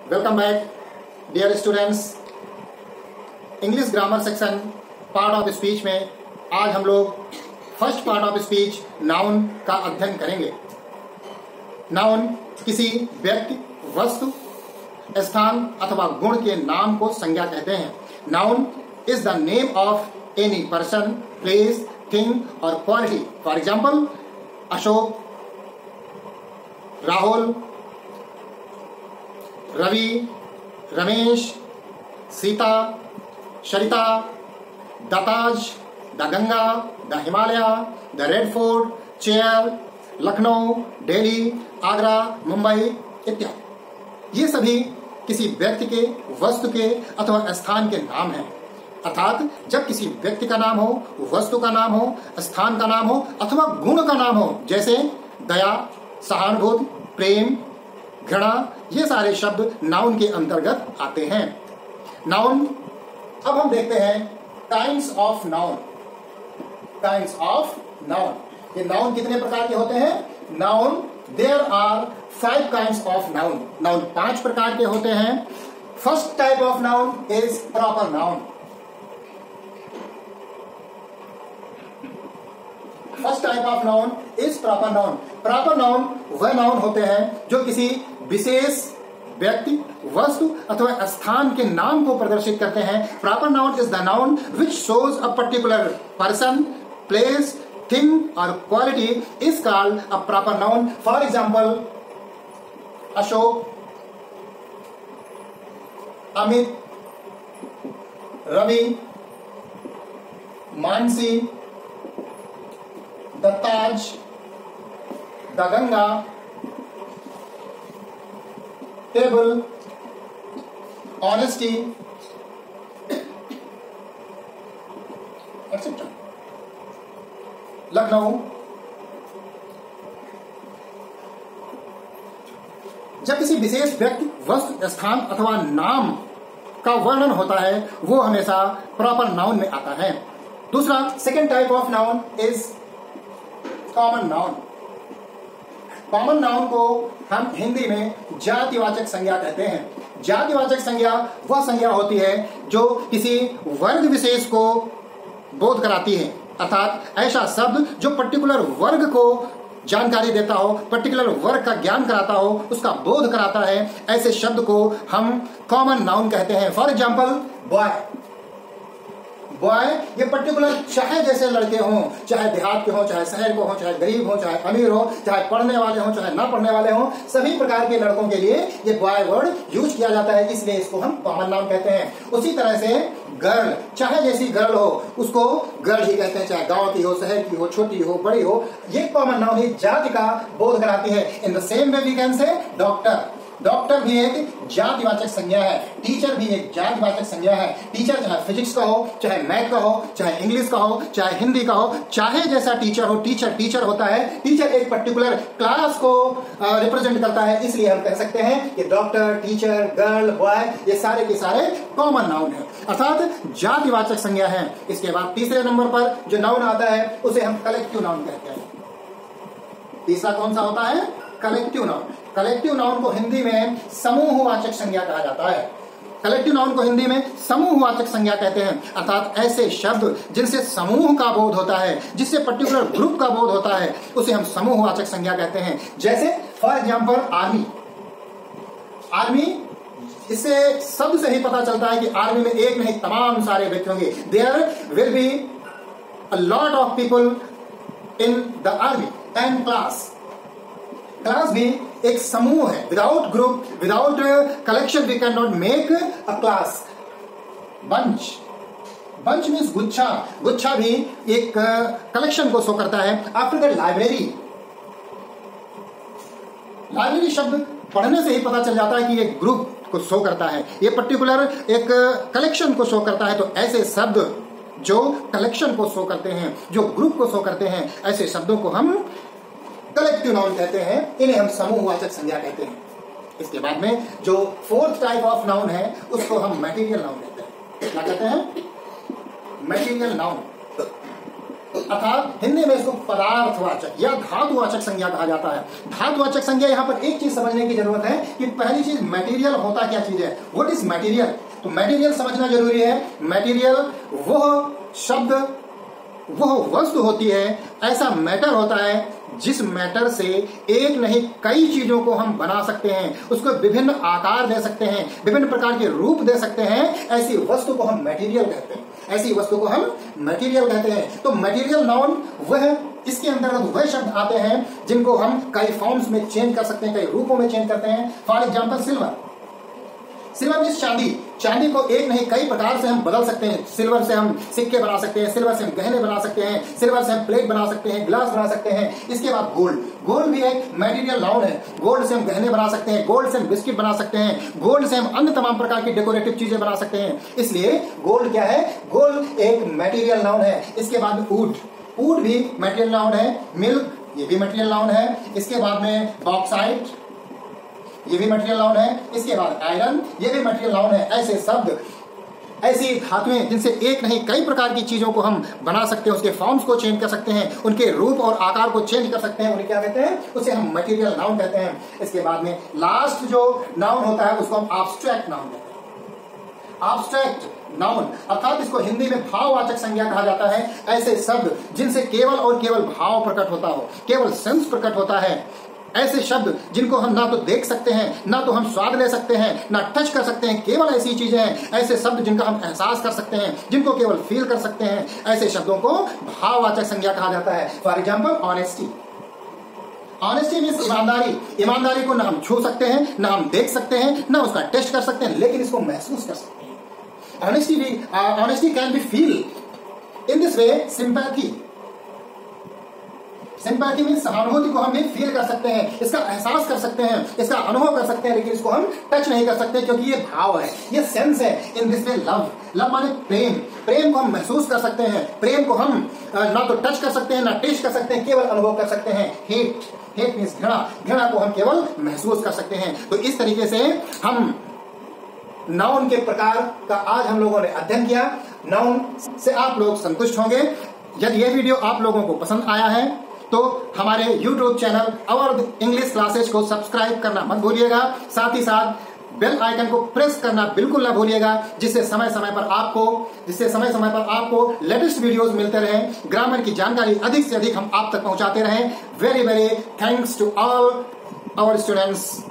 Welcome back, dear students. English grammar section part of speech में आज हम लोग first part of speech noun का अध्ययन करेंगे। नाउन किसी व्यक्ति, वस्तु, स्थान अथवा गुण के नाम को संज्ञा कहते हैं। Noun is the name of any person, place, thing और quality. For example, Ashok, Rahul, Ravi, Ramesh, Sita, Sharita, the Taj, the Ganga, the Himalaya, the Red Fort, chair, Lucknow, Delhi, Agra, Mumbai इत्यादि। ये सभी किसी व्यक्ति के, वस्तु के अथवा स्थान के नाम हैं। अर्थात जब किसी व्यक्ति का नाम हो, वस्तु का नाम हो, स्थान का नाम हो अथवा गुण का नाम हो, जैसे दया, सहानुभूति, प्रेम, घृणा, ये सारे शब्द नाउन के अंतर्गत आते हैं। नाउन, अब हम देखते हैं kinds of noun. Kinds of noun, ये नाउन कितने प्रकार के होते हैं? Noun, there are 5 kinds of noun. Noun 5 प्रकार के होते हैं। First type of noun is proper noun. First type of noun is proper noun. Proper noun वह नाउन होते हैं जो किसी विशेष व्यक्ति, वस्तु अथवा स्थान के नाम को प्रदर्शित करते हैं। Proper noun is the noun which shows a particular person, place, thing और quality is called a proper noun. For example, Ashok, Amit, Ravi, Mansi, the Taj, the Ganga, table, honesty etcetera, Lucknow. जब किसी विशेष व्यक्ति, वस्तु, स्थान अथवा नाम का वर्णन होता है वो हमेशा प्रॉपर नाउन में आता है। दूसरा, second type of noun is common noun. Common noun को हम हिंदी में जातिवाचक संज्ञा कहते हैं। जातिवाचक संज्ञा वह संज्ञा होती है जो किसी वर्ग विशेष को बोध कराती है। अर्थात ऐसा शब्द जो पर्टिकुलर वर्ग को जानकारी देता हो, पर्टिकुलर वर्ग का ज्ञान कराता हो, उसका बोध कराता है, ऐसे शब्द को हम कॉमन नाउन कहते हैं। For example, boy. बॉय ये पर्टिकुलर चाहे जैसे लड़के हों, चाहे देहात के हों, चाहे शहर के हों, चाहे गरीब हों, चाहे अमीर हो, चाहे पढ़ने वाले हों, चाहे ना पढ़ने वाले हों, सभी प्रकार के लड़कों के लिए ये बॉय वर्ड यूज किया जाता है, इसलिए इसको हम कॉमन नाउन कहते हैं। उसी तरह से गर्ल, चाहे जैसी गर्ल हो उसको गर्ल ही कहते हैं, चाहे गांव की हो, शहर की हो, छोटी हो, बड़ी हो, ये कॉमन नाउन ही जाति का बोध कराती है। In the same way we can say doctor. Doctor भी एक जातिवाचक संज्ञा है। टीचर भी एक जातिवाचक संज्ञा है। टीचर चाहे फिजिक्स का हो, चाहे मैथ का हो, चाहे इंग्लिश का हो, चाहे हिंदी का हो, चाहे जैसा टीचर हो, टीचर होता है। टीचर एक पर्टिकुलर क्लास को रिप्रेजेंट करता है, इसलिए हम कह सकते हैं कि डॉक्टर, टीचर, गर्ल, बॉय ये सारे के सारे कॉमन नाउन है, अर्थात जातिवाचक संज्ञा है। इसके बाद तीसरे नंबर पर जो नाउन आता है उसे हम कलेक्टिव नाउन कहते हैं। तीसरा कौन सा होता है? Collective noun. कलेक्टिव नाउन को हिंदी में समूहवाचक संज्ञा कहा जाता है। कलेक्टिव नाउन को हिंदी में समूहवाचक संज्ञा कहते हैं, अर्थात ऐसे शब्द जिनसे समूह का बोध होता है, जिससे पर्टिकुलर ग्रुप का बोध होता है, उसे हम समूहवाचक संज्ञा कहते हैं। जैसे फॉर एग्जाम्पल, आर्मी। आर्मी, इससे शब्द से ही पता चलता है कि आर्मी में एक नहीं तमाम सारे व्यक्ति होंगे। There will be a lot of people in the army. And class, class भी एक समूह है। Without group, without collection we can not make a class. Bunch, bunch means गुच्छा। गुच्छा भी एक कलेक्शन को शो करता है। After that, library. लाइब्रेरी शब्द पढ़ने से ही पता चल जाता है कि एक ग्रुप को शो करता है, ये पर्टिकुलर एक कलेक्शन को शो करता है। तो ऐसे शब्द जो कलेक्शन को शो करते हैं, जो ग्रुप को शो करते हैं, ऐसे शब्दों को हम कलेक्टिव नाउन कहते हैं, इन्हें हम समूहवाचक संज्ञा कहते हैं। इसके बाद में जो फोर्थ टाइप ऑफ नाउन है उसको हम मटेरियल नाउन कहते हैं। क्या कहते हैं? Material noun. अर्थात हिंदी में इसको पदार्थवाचक या धातुवाचक संज्ञा कहा जाता है। धातुवाचक संज्ञा यहाँ पर एक चीज समझने की जरूरत है कि पहली चीज मटेरियल होता क्या चीज है, व्हाट इज मटेरियल। तो मटेरियल समझना जरूरी है। मटेरियल वह शब्द, वह वस्तु होती है, ऐसा मैटर होता है जिस मैटर से एक नहीं कई चीजों को हम बना सकते हैं, उसको विभिन्न आकार दे सकते हैं, विभिन्न प्रकार के रूप दे सकते हैं। ऐसी वस्तु को हम मटेरियल कहते हैं, ऐसी वस्तु को हम मटेरियल कहते हैं। तो मटेरियल नाउन वह, इसके अंतर्गत वह शब्द आते हैं जिनको हम कई फॉर्म्स में चेंज कर सकते हैं, कई रूपों में चेंज करते हैं। For example silver, silver means चांदी। चांदी को एक नहीं कई प्रकार से हम बदल सकते हैं। सिल्वर से हम सिक्के बना सकते हैं, सिल्वर से हम गहने बना सकते हैं, सिल्वर से हम प्लेट बना सकते हैं, ग्लास बना सकते हैं। इसके बाद गोल्ड, गोल्ड भी एक मटेरियल नाउन है। गोल्ड से हम गहने बना सकते हैं, गोल्ड से हम बिस्किट बना सकते हैं, गोल्ड से हम अन्य तमाम प्रकार की डेकोरेटिव चीजें बना सकते हैं। इसलिए गोल्ड क्या है, गोल्ड एक मटेरियल नाउन है। इसके बाद में वुड, वुड भी मटेरियल नाउन है। मिल्क, ये भी मटेरियल नाउन है। इसके बाद में बॉक्साइट, ये भी मटेरियल नाउन है। इसके बाद आयरन, ये भी मटेरियल नाउन है। ऐसे शब्द, ऐसी धातुएं जिनसे एक नहीं कई प्रकार की चीजों को हम बना सकते हैं, उसके फॉर्म्स को चेंज कर सकते हैं, उनके रूप और आकार को चेंज कर सकते हैं, उन्हें क्या कहते हैं, उसे हम मटेरियल नाउन कहते हैं। इसके बाद में लास्ट जो नाउन होता है उसको हम एब्स्ट्रैक्ट नाउन कहते हैं। एब्स्ट्रैक्ट नाउन अर्थात इसको हिंदी में भाववाचक संज्ञा कहा जाता है। ऐसे शब्द जिनसे केवल और केवल भाव प्रकट होता हो, केवल सेंस प्रकट होता है। ऐसे शब्द जिनको हम ना तो देख सकते हैं, ना तो हम स्वाद ले सकते हैं, ना टच कर सकते हैं, केवल ऐसी चीजें हैं। ऐसे शब्द जिनका हम एहसास कर सकते हैं, जिनको केवल फील कर सकते हैं, ऐसे शब्दों को भाववाचक संज्ञा कहा जाता है। For example honesty, honesty means ईमानदारी। ईमानदारी को ना हम छू सकते हैं, ना हम देख सकते हैं, ना उसका टेस्ट कर सकते हैं, लेकिन इसको महसूस कर सकते हैं। Honesty can be feel in this way. Sympathy, sympathy means सहानुभूति को हम फील कर सकते हैं, इसका एहसास कर सकते हैं, इसका अनुभव कर सकते हैं, लेकिन इसको हम टच नहीं कर सकते क्योंकि ये भाव है, ये सेंस है। In this way love, love माने प्रेम, प्रेम को हम महसूस कर सकते हैं, प्रेम को हम ना तो टच कर सकते हैं, ना टेस्ट कर सकते हैं, केवल अनुभव कर सकते हैं। हेट, हेट मीन्स घृणा, घृणा को हम केवल महसूस कर सकते हैं। तो इस तरीके से हम नाउन के प्रकार का आज हम लोगों ने अध्ययन किया। नाउन से आप लोग संतुष्ट होंगे। यदि यह वीडियो आप लोगों को पसंद आया है तो हमारे YouTube चैनल और इंग्लिश क्लासेस को सब्सक्राइब करना मत भूलिएगा। साथ ही साथ बेल आइकन को प्रेस करना बिल्कुल ना भूलिएगा, जिससे समय समय पर आपको लेटेस्ट वीडियोस मिलते रहें, ग्रामर की जानकारी अधिक से अधिक हम आप तक पहुंचाते रहें। Very very thanks to all our students.